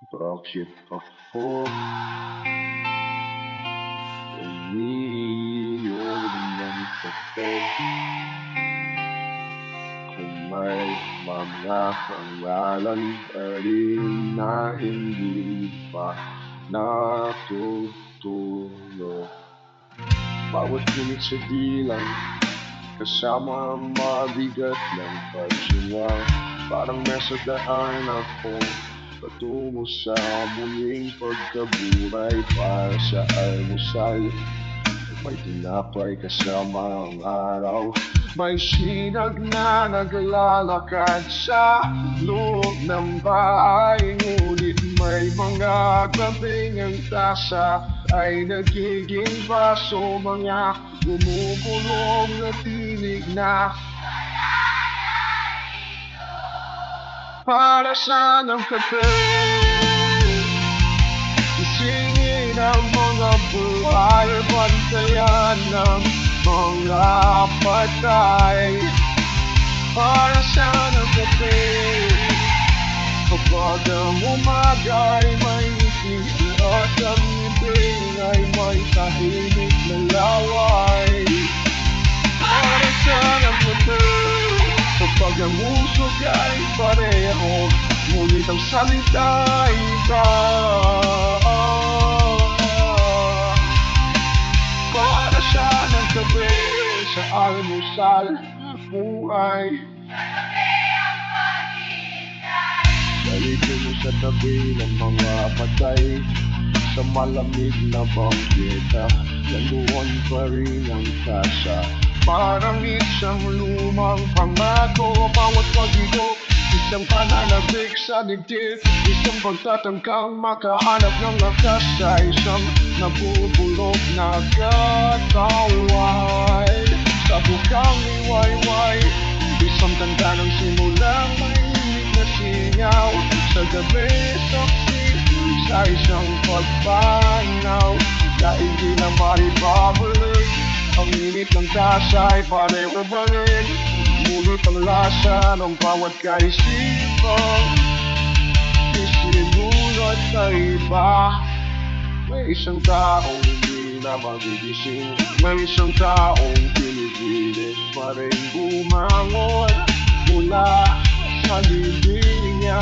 Bakit ako umiiyak ng sakit? Kung may mga pangalan pa rin na hindi pa natutulog. Bawat ginit sa dilang, kasama ang mabigat ng pagsunga. Parang nasa daan ako patungo sa muling pagkabuhay para sa almusal. May tinapay kasama ang araw. May sinag na naglalakad sa loob ng bahay. Ngunit may mga gabing ang tasa ay nagiging baso. Mga bumubulong na tinig na para sa ng kape. Isingin ang mga buhay, bantayan ng mga patay para sa ng kape. Kapag ang umaga ay may ngiti at ang ibig ay may tahimik na laway para sa ng kape. Kapag ang usok ay pareho, ngunit ang salita ay iba. Para sa ng gabi, sa almusal, buhay. Dalito mo sa tabi ng mga patay, sa malamig na bangketa, laluan pa rin ang tasa. Parang isang lumang pangako, bawat pag-igo, isang pananabik sa dibdib, isang pagtatangkang makahanap ng lakas sa isang nabubulok na kataway. Sa bukang liwayway, isang tanda ng simulang mahilig na singaw. Sa gabi, saksi sa isang pagpanaw na hindi na maribabalik. Ang init ng tasa ay pareho pa rin, ngunit ang lasa ng bawat kaisipan isinulot na iba. May isang taong hindi na magigising, may isang taong pinipilit pa rin bumangon mula sa libingan.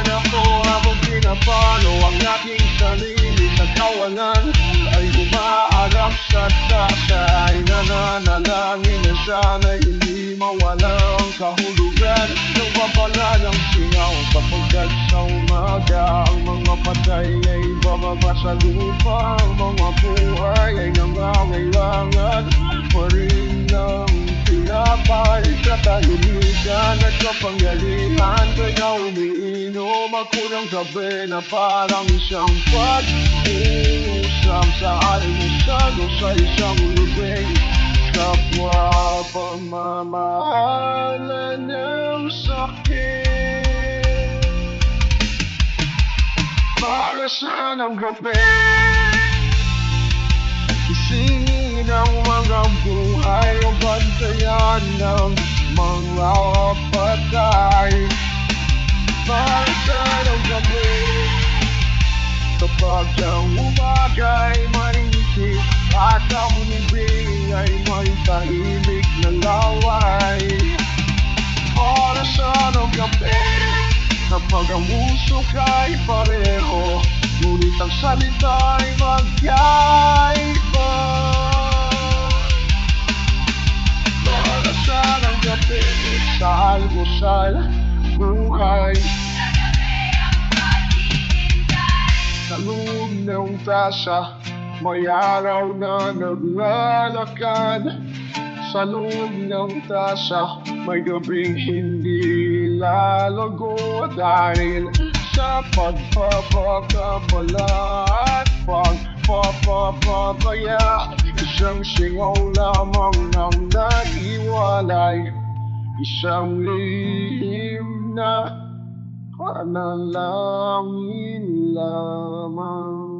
Ako habang pinapalo ang aking sarili sa kawalan, ay umaarap sa tasa, ay nananalangin na sana hindi mawala ang kahulugan ng babala ng singaw. Kapagkat sa umaga ang mga patay ay bababa sa lupa, ang mga buhay ay nangangailangan pa rin ng tinapay, katahimikan at kapangyarihan. Kaya umiinom ako ng gabi na parang isang pag-uusap sa almusal o sa isang lubing. Kapwa pamamahala ng sakit para sa ng gabi. Isingin ang mga buhay o bantayan ng mga patay para sa ng gabi. Kapag ang umaga ay maingiti at ang libing ay may tahimik na laway para sa ng gabi. Kapag ang usok ay pareho, ngunit ang salita ay magkaiba para sa ng gabi, sa almusal, buhay. Sa loob ng tasa, may araw na naglalakad. Sa loob ng tasa, may gabing hindi lalago dahil sa pagpapakabala at pagpapapabaya. Isang singaw lamang ng naiwalay, isang lihim na panalangin lamang.